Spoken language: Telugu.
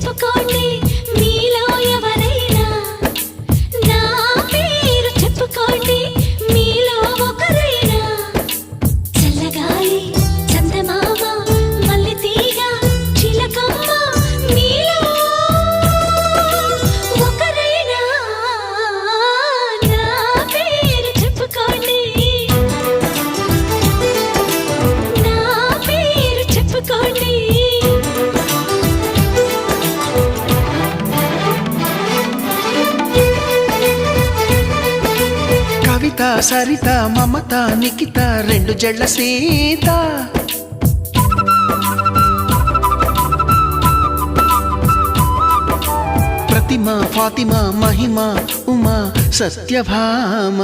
చెప్పుకోండి మీలో ఎవరైనా, నా పేరు చెప్పుకోండి మీలో ఒకరైనా. చల్లగాలి చందమామ మల్లె తీగ చిలకమ్మ మీలో ఒకరైనా, నా పేరు చెప్పుకోండి, నా పేరు చెప్పుకోండి. కవిత సరిత మమత నిఖిత రెండు జడ్ల సీత, ప్రతిమ ఫాతిమ మహిమ ఉమా సత్యభామ.